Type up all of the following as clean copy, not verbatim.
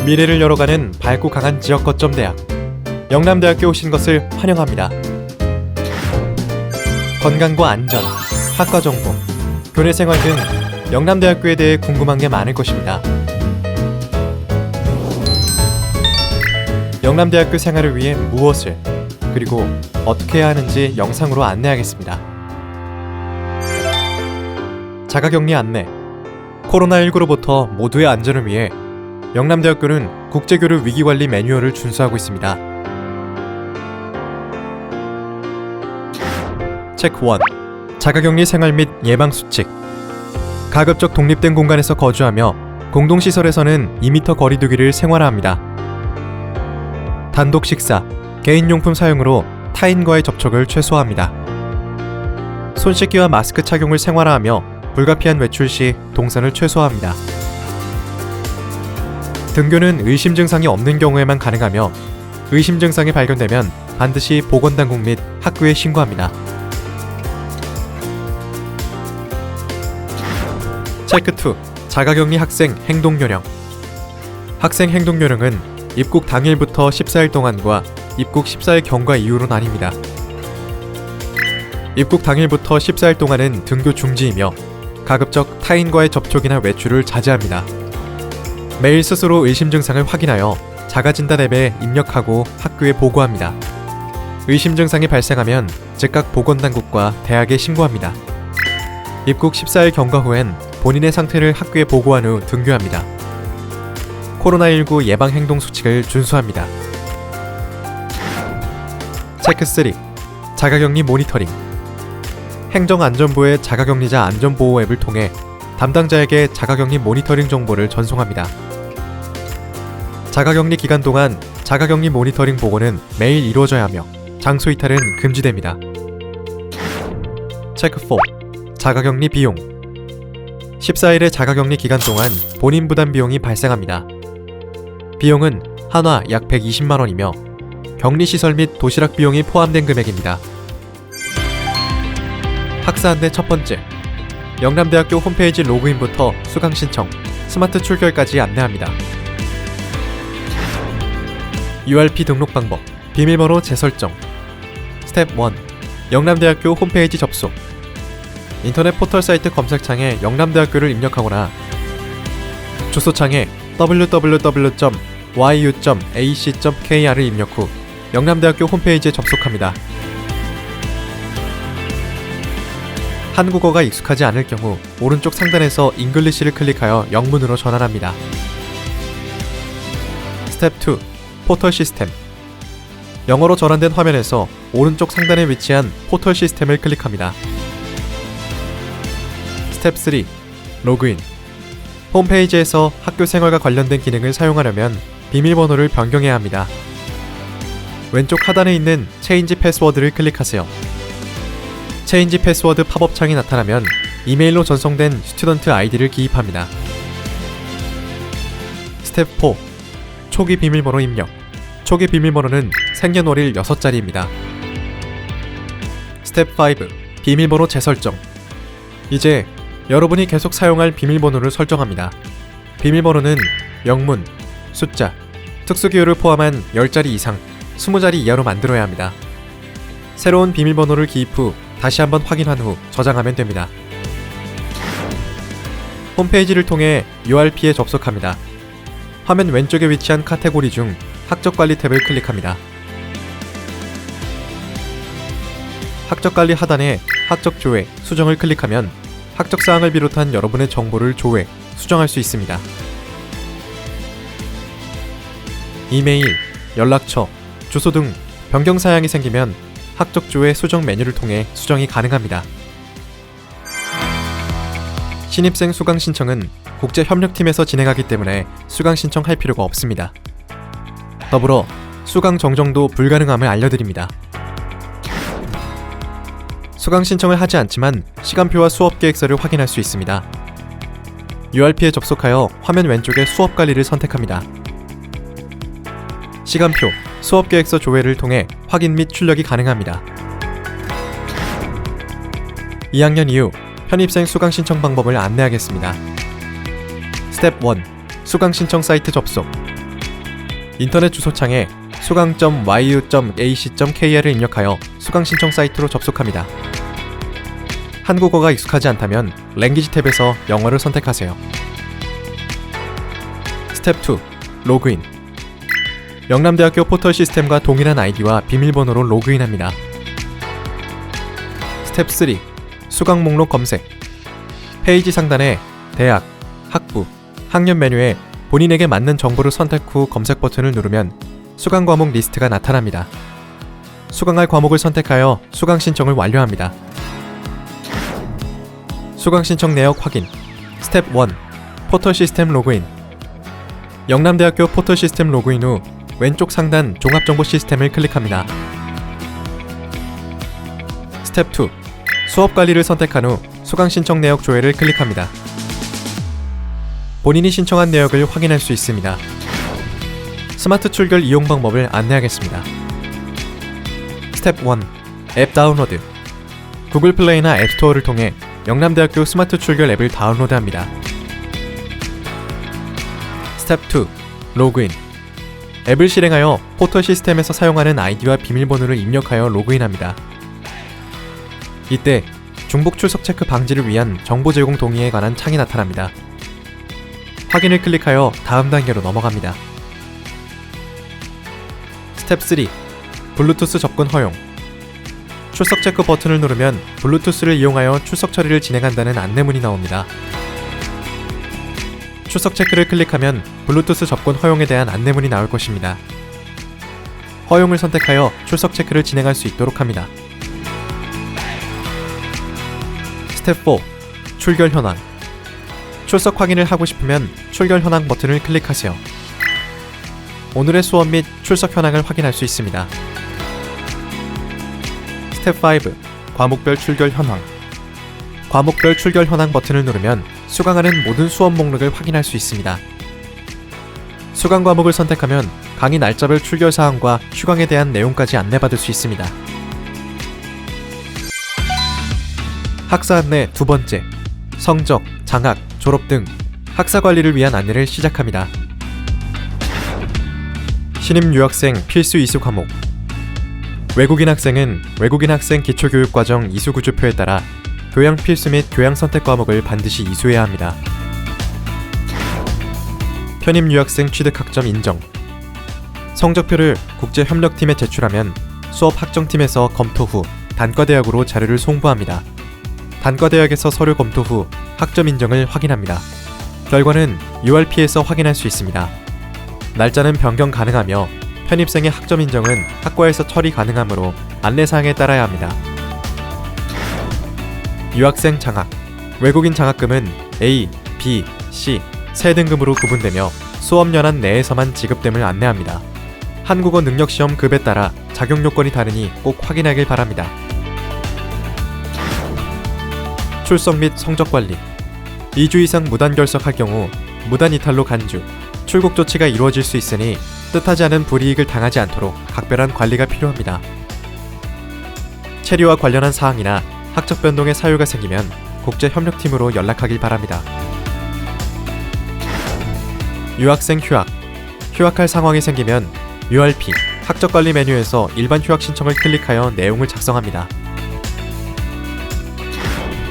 미래를 열어가는 밝고 강한 지역 거점 대학. 영남대학교 오신 것을 환영합니다. 건강과 안전, 학과 정보, 교내 생활 등 영남대학교에 대해 궁금한 게 많을 것입니다. 영남대학교 생활을 위해 무엇을, 그리고 어떻게 해야 하는지 영상으로 안내하겠습니다. 자가격리 안내. 코로나19로부터 모두의 안전을 위해 영남대학교는 국제교류 위기관리 매뉴얼을 준수하고 있습니다. 체크 1. 자가격리 생활 및 예방수칙. 가급적 독립된 공간에서 거주하며 공동시설에서는 2m 거리 두기를 생활화합니다. 단독 식사, 개인용품 사용으로 타인과의 접촉을 최소화합니다. 손 씻기와 마스크 착용을 생활화하며 불가피한 외출 시 동선을 최소화합니다. 등교는 의심 증상이 없는 경우에만 가능하며 의심 증상이 발견되면 반드시 보건당국 및 학교에 신고합니다. 체크 2. 자가격리 학생 행동요령. 학생 행동요령은 입국 당일부터 14일 동안과 입국 14일 경과 이후로 나뉩니다. 입국 당일부터 14일 동안은 등교 중지이며 가급적 타인과의 접촉이나 외출을 자제합니다. 매일 스스로 의심 증상을 확인하여 자가진단 앱에 입력하고 학교에 보고합니다. 의심 증상이 발생하면 즉각 보건당국과 대학에 신고합니다. 입국 14일 경과 후엔 본인의 상태를 학교에 보고한 후 등교합니다. 코로나19 예방행동수칙을 준수합니다. 체크 3. 자가격리 모니터링. 행정안전부의 자가격리자 안전보호 앱을 통해 담당자에게 자가격리 모니터링 정보를 전송합니다. 자가격리 기간 동안 자가격리 모니터링 보고는 매일 이루어져야 하며 장소 이탈은 금지됩니다. 체크 4. 자가격리 비용. 14일의 자가격리 기간 동안 본인 부담 비용이 발생합니다. 비용은 한화 약 120만원이며 격리시설 및 도시락 비용이 포함된 금액입니다. 학사 안내 첫 번째. 영남대학교 홈페이지 로그인부터 수강 신청, 스마트 출결까지 안내합니다. URP 등록 방법, 비밀번호 재설정. 스텝 1. 영남대학교 홈페이지 접속. 인터넷 포털 사이트 검색창에 영남대학교를 입력하거나 주소창에 www.yu.ac.kr을 입력 후 영남대학교 홈페이지에 접속합니다. 한국어가 익숙하지 않을 경우 오른쪽 상단에서 잉글리시를 클릭하여 영문으로 전환합니다. 스텝 2. 포털 시스템. 영어로 전환된 화면에서 오른쪽 상단에 위치한 포털 시스템을 클릭합니다. 스텝 3. 로그인. 홈페이지에서 학교 생활과 관련된 기능을 사용하려면 비밀번호를 변경해야 합니다. 왼쪽 하단에 있는 체인지 패스워드를 클릭하세요. 체인지 패스워드 팝업 창이 나타나면 이메일로 전송된 스튜던트 아이디를 기입합니다. 스텝 4. 초기 비밀번호 입력. 초기 비밀번호는 생년월일 6자리입니다. 스텝 5. 비밀번호 재설정. 이제 여러분이 계속 사용할 비밀번호를 설정합니다. 비밀번호는 영문, 숫자, 특수기호를 포함한 10자리 이상, 20자리 이하로 만들어야 합니다. 새로운 비밀번호를 기입 후 다시 한번 확인한 후 저장하면 됩니다. 홈페이지를 통해 URP에 접속합니다. 화면 왼쪽에 위치한 카테고리 중 학적관리 탭을 클릭합니다. 학적관리 하단에 학적조회, 수정을 클릭하면 학적사항을 비롯한 여러분의 정보를 조회, 수정할 수 있습니다. 이메일, 연락처, 주소 등 변경사항이 생기면 학적조회 수정 메뉴를 통해 수정이 가능합니다. 신입생 수강 신청은 국제협력팀에서 진행하기 때문에 수강 신청할 필요가 없습니다. 더불어 수강 정정도 불가능함을 알려드립니다. 수강 신청을 하지 않지만 시간표와 수업 계획서를 확인할 수 있습니다. URP에 접속하여 화면 왼쪽에 수업 관리를 선택합니다. 시간표, 수업 계획서 조회를 통해 확인 및 출력이 가능합니다. 2학년 이후 편입생 수강 신청 방법을 안내하겠습니다. 스텝 1. 수강 신청 사이트 접속. 인터넷 주소창에 수강.yu.ac.kr을 입력하여 수강 신청 사이트로 접속합니다. 한국어가 익숙하지 않다면 랭귀지 탭에서 영어를 선택하세요. 스텝 2. 로그인. 영남대학교 포털 시스템과 동일한 아이디와 비밀번호로 로그인합니다. 스텝 3. 수강 목록 검색. 페이지 상단에 대학, 학부, 학년 메뉴에 본인에게 맞는 정보를 선택 후 검색 버튼을 누르면 수강 과목 리스트가 나타납니다. 수강할 과목을 선택하여 수강 신청을 완료합니다. 수강 신청 내역 확인. 스텝 1. 포털 시스템 로그인. 영남대학교 포털 시스템 로그인 후 왼쪽 상단 종합정보 시스템을 클릭합니다. 스텝 2. 수업 관리를 선택한 후 수강 신청 내역 조회를 클릭합니다. 본인이 신청한 내역을 확인할 수 있습니다. 스마트 출결 이용 방법을 안내하겠습니다. 스텝 1. 앱 다운로드. 구글 플레이나 앱스토어를 통해 영남대학교 스마트 출결 앱을 다운로드합니다. 스텝 2. 로그인. 앱을 실행하여 포털 시스템에서 사용하는 아이디와 비밀번호를 입력하여 로그인합니다. 이때 중복 출석 체크 방지를 위한 정보 제공 동의에 관한 창이 나타납니다. 확인을 클릭하여 다음 단계로 넘어갑니다. 스텝 3. 블루투스 접근 허용. 출석 체크 버튼을 누르면 블루투스를 이용하여 출석 처리를 진행한다는 안내문이 나옵니다. 출석 체크를 클릭하면 블루투스 접근 허용에 대한 안내문이 나올 것입니다. 허용을 선택하여 출석 체크를 진행할 수 있도록 합니다. 스텝 4. 출결 현황. 출석 확인을 하고 싶으면 출결 현황 버튼을 클릭하세요. 오늘의 수업 및 출석 현황을 확인할 수 있습니다. 스텝 5. 과목별 출결 현황. 과목별 출결 현황 버튼을 누르면 수강하는 모든 수업 목록을 확인할 수 있습니다. 수강 과목을 선택하면 강의 날짜별 출결 사항과 휴강에 대한 내용까지 안내받을 수 있습니다. 학사 안내 두 번째. 성적, 장학, 졸업 등 학사 관리를 위한 안내를 시작합니다. 신임 유학생 필수 이수 과목. 외국인 학생은 외국인 학생 기초교육과정 이수 구조표에 따라 교양 필수 및 교양 선택 과목을 반드시 이수해야 합니다. 편입 유학생 취득 학점 인정. 성적표를 국제협력팀에 제출하면 수업 학정팀에서 검토 후 단과대학으로 자료를 송부합니다. 단과대학에서 서류 검토 후 학점 인정을 확인합니다. 결과는 URP에서 확인할 수 있습니다. 날짜는 변경 가능하며 편입생의 학점 인정은 학과에서 처리 가능하므로 안내사항에 따라야 합니다. 유학생 장학. 외국인 장학금은 A, B, C, 세 등급으로 구분되며 수업연한 내에서만 지급됨을 안내합니다. 한국어 능력시험 급에 따라 자격 요건이 다르니 꼭 확인하길 바랍니다. 출석 및 성적 관리. 2주 이상 무단 결석할 경우 무단 이탈로 간주, 출국 조치가 이루어질 수 있으니 뜻하지 않은 불이익을 당하지 않도록 각별한 관리가 필요합니다. 체류와 관련한 사항이나 학적 변동의 사유가 생기면 국제협력팀으로 연락하길 바랍니다. 유학생 휴학. 휴학할 상황이 생기면 URP, 학적관리 메뉴에서 일반 휴학 신청을 클릭하여 내용을 작성합니다.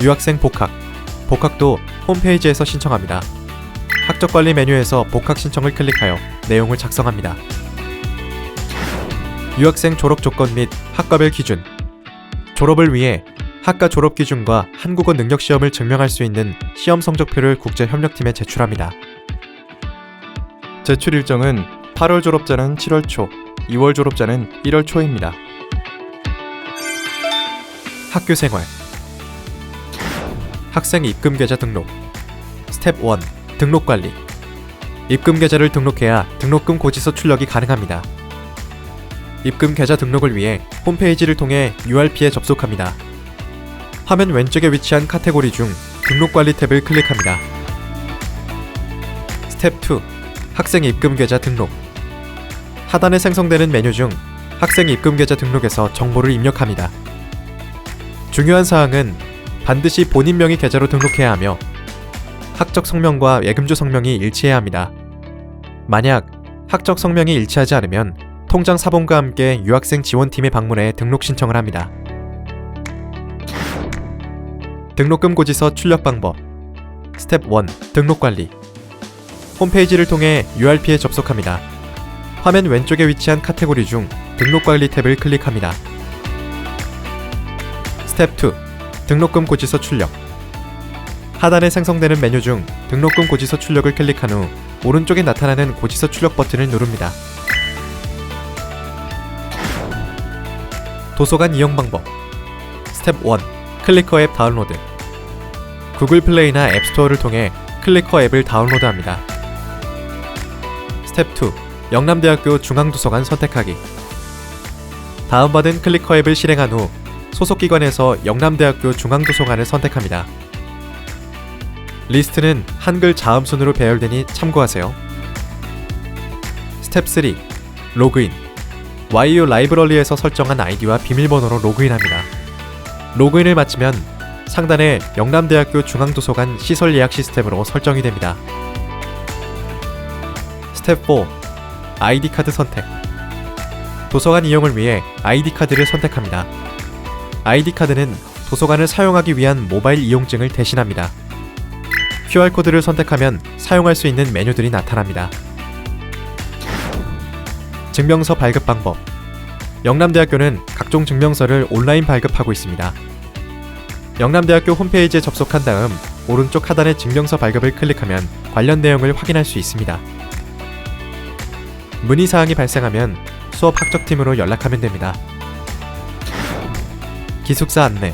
유학생 복학. 복학도 홈페이지에서 신청합니다. 학적관리 메뉴에서 복학 신청을 클릭하여 내용을 작성합니다. 유학생 졸업 조건 및 학과별 기준. 졸업을 위해 학과 졸업 기준과 한국어 능력 시험을 증명할 수 있는 시험 성적표를 국제협력팀에 제출합니다. 제출 일정은 8월 졸업자는 7월 초, 2월 졸업자는 1월 초입니다. 학교 생활. 학생 입금 계좌 등록. 스텝 1. 등록 관리. 입금 계좌를 등록해야 등록금 고지서 출력이 가능합니다. 입금 계좌 등록을 위해 홈페이지를 통해 URP에 접속합니다. 화면 왼쪽에 위치한 카테고리 중 등록 관리 탭을 클릭합니다. 스텝 2. 학생 입금 계좌 등록. 하단에 생성되는 메뉴 중 학생 입금 계좌 등록에서 정보를 입력합니다. 중요한 사항은 반드시 본인 명의 계좌로 등록해야 하며 학적 성명과 예금주 성명이 일치해야 합니다. 만약 학적 성명이 일치하지 않으면 통장 사본과 함께 유학생 지원팀에 방문해 등록 신청을 합니다. 등록금 고지서 출력 방법. 스텝 1. 등록 관리. 홈페이지를 통해 URP에 접속합니다. 화면 왼쪽에 위치한 카테고리 중 등록 관리 탭을 클릭합니다. 스텝 2. 등록금 고지서 출력. 하단에 생성되는 메뉴 중 등록금 고지서 출력을 클릭한 후 오른쪽에 나타나는 고지서 출력 버튼을 누릅니다. 도서관 이용 방법. 스텝 1. 클리커 앱 다운로드. 구글 플레이나 앱스토어를 통해 클리커 앱을 다운로드합니다. 스텝 2. 영남대학교 중앙도서관 선택하기. 다운받은 클리커 앱을 실행한 후 소속기관에서 영남대학교 중앙도서관을 선택합니다. 리스트는 한글 자음순으로 배열되니 참고하세요. 스텝 3. 로그인. YU 라이브러리에서 설정한 아이디와 비밀번호로 로그인합니다. 로그인을 마치면 상단에 영남대학교 중앙도서관 시설 예약 시스템으로 설정이 됩니다. 스텝 4. 아이디 카드 선택. 도서관 이용을 위해 아이디 카드를 선택합니다. 아이디 카드는 도서관을 사용하기 위한 모바일 이용증을 대신합니다. QR코드를 선택하면 사용할 수 있는 메뉴들이 나타납니다. 증명서 발급 방법. 영남대학교는 각종 증명서를 온라인 발급하고 있습니다. 영남대학교 홈페이지에 접속한 다음 오른쪽 하단의 증명서 발급을 클릭하면 관련 내용을 확인할 수 있습니다. 문의사항이 발생하면 수업 학적팀으로 연락하면 됩니다. 기숙사 안내.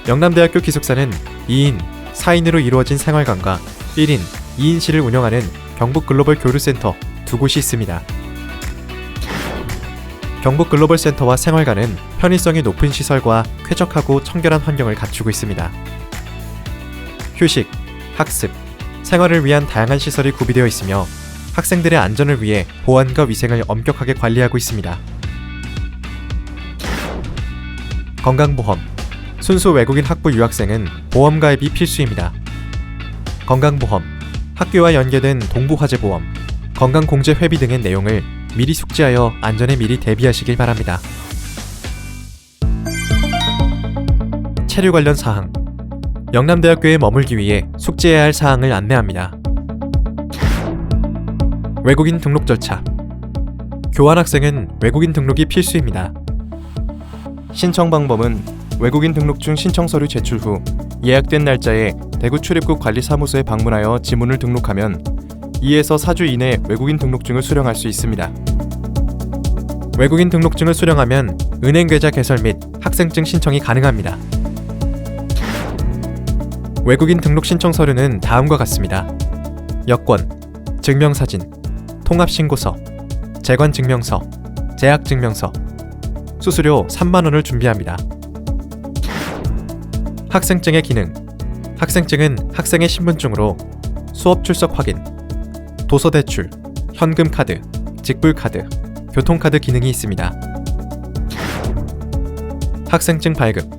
영남대학교 기숙사는 2인, 4인으로 이루어진 생활관과 1인, 2인실을 운영하는 경북글로벌교류센터 두 곳이 있습니다. 경북글로벌센터와 생활관은 편의성이 높은 시설과 쾌적하고 청결한 환경을 갖추고 있습니다. 휴식, 학습, 생활을 위한 다양한 시설이 구비되어 있으며 학생들의 안전을 위해 보안과 위생을 엄격하게 관리하고 있습니다. 건강보험. 순수 외국인 학부 유학생은 보험 가입이 필수입니다. 건강보험, 학교와 연계된 동부화재보험, 건강공제 회비 등의 내용을 미리 숙지하여 안전에 미리 대비하시길 바랍니다. 체류 관련 사항. 영남대학교에 머물기 위해 숙지해야 할 사항을 안내합니다. 외국인 등록 절차. 교환학생은 외국인 등록이 필수입니다. 신청 방법은 외국인 등록증 신청 서류 제출 후 예약된 날짜에 대구 출입국 관리사무소에 방문하여 지문을 등록하면 2에서 4주 이내 외국인 등록증을 수령할 수 있습니다. 외국인 등록증을 수령하면 은행 계좌 개설 및 학생증 신청이 가능합니다. 외국인 등록 신청 서류는 다음과 같습니다. 여권, 증명사진, 통합신고서, 재관증명서, 재학증명서, 수수료 3만원을 준비합니다. 학생증의 기능. 학생증은 학생의 신분증으로 수업 출석 확인, 도서 대출, 현금 카드, 직불 카드, 교통카드 기능이 있습니다. 학생증 발급.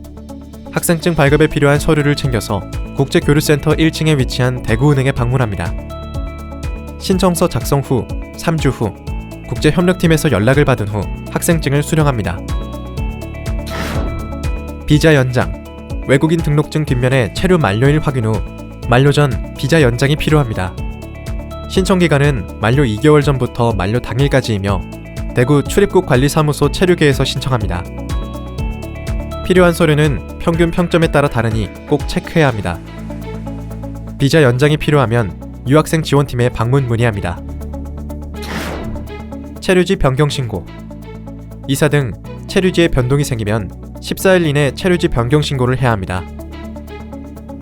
학생증 발급에 필요한 서류를 챙겨서 국제교류센터 1층에 위치한 대구은행에 방문합니다. 신청서 작성 후 3주 후 국제협력팀에서 연락을 받은 후 학생증을 수령합니다. 비자 연장. 외국인 등록증 뒷면에 체류 만료일 확인 후 만료 전 비자 연장이 필요합니다. 신청 기간은 만료 2개월 전부터 만료 당일까지이며 대구 출입국 관리사무소 체류계에서 신청합니다. 필요한 서류는 평균 평점에 따라 다르니 꼭 체크해야 합니다. 비자 연장이 필요하면 유학생 지원팀에 방문 문의합니다. 체류지 변경 신고. 이사 등 체류지에 변동이 생기면 14일 이내 체류지 변경 신고를 해야 합니다.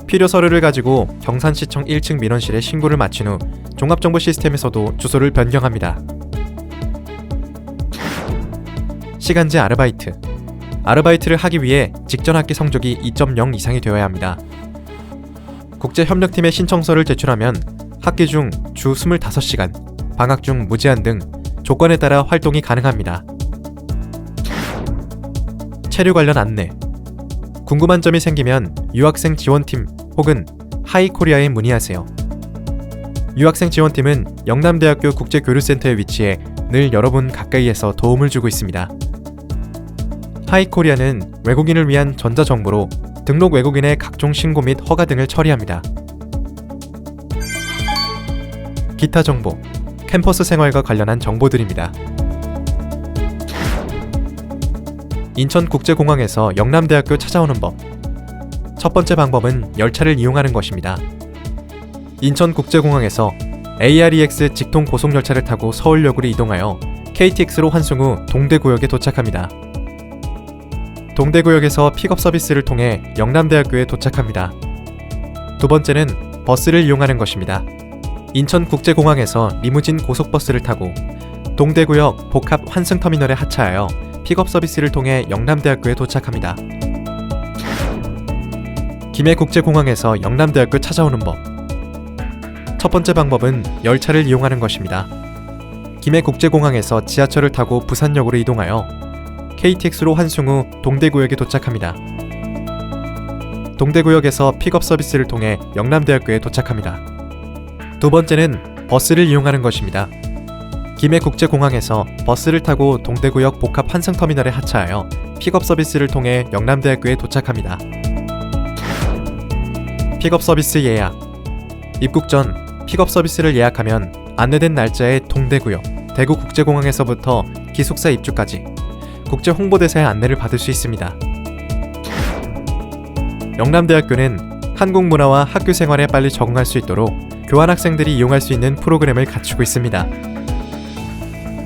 필요 서류를 가지고 경산시청 1층 민원실에 신고를 마친 후 종합정보 시스템에서도 주소를 변경합니다. 시간제 아르바이트. 아르바이트를 하기 위해 직전 학기 성적이 2.0 이상이 되어야 합니다. 국제협력팀에 신청서를 제출하면 학기 중 주 25시간, 방학 중 무제한 등 조건에 따라 활동이 가능합니다. 체류 관련 안내. 궁금한 점이 생기면 유학생 지원팀 혹은 하이코리아에 문의하세요. 유학생 지원팀은 영남대학교 국제교류센터에 위치해 늘 여러분 가까이에서 도움을 주고 있습니다. 하이코리아는 외국인을 위한 전자정보로 등록 외국인의 각종 신고 및 허가 등을 처리합니다. 기타 정보, 캠퍼스 생활과 관련한 정보들입니다. 인천국제공항에서 영남대학교 찾아오는 법. 첫 번째 방법은 열차를 이용하는 것입니다. 인천국제공항에서 AREX 직통 고속열차를 타고 서울역으로 이동하여 KTX로 환승 후 동대구역에 도착합니다. 동대구역에서 픽업 서비스를 통해 영남대학교에 도착합니다. 두 번째는 버스를 이용하는 것입니다. 인천국제공항에서 리무진 고속버스를 타고 동대구역 복합 환승터미널에 하차하여 픽업 서비스를 통해 영남대학교에 도착합니다. 김해국제공항에서 영남대학교 찾아오는 법. 첫 번째 방법은 열차를 이용하는 것입니다. 김해국제공항에서 지하철을 타고 부산역으로 이동하여 KTX로 환승 후 동대구역에 도착합니다. 동대구역에서 픽업 서비스를 통해 영남대학교에 도착합니다. 두 번째는 버스를 이용하는 것입니다. 김해국제공항에서 버스를 타고 동대구역 복합 환승터미널에 하차하여 픽업 서비스를 통해 영남대학교에 도착합니다. 픽업 서비스 예약. 입국 전 픽업 서비스를 예약하면 안내된 날짜에 동대구역, 대구국제공항에서부터 기숙사 입주까지 국제홍보대사의 안내를 받을 수 있습니다. 영남대학교는 한국 문화와 학교 생활에 빨리 적응할 수 있도록 교환학생들이 이용할 수 있는 프로그램을 갖추고 있습니다.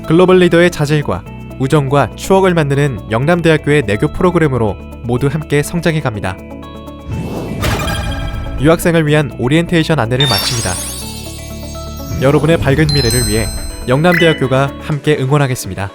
글로벌 리더의 자질과 우정과 추억을 만드는 영남대학교의 내교 프로그램으로 모두 함께 성장해 갑니다. 유학생을 위한 오리엔테이션 안내를 마칩니다. 여러분의 밝은 미래를 위해 영남대학교가 함께 응원하겠습니다.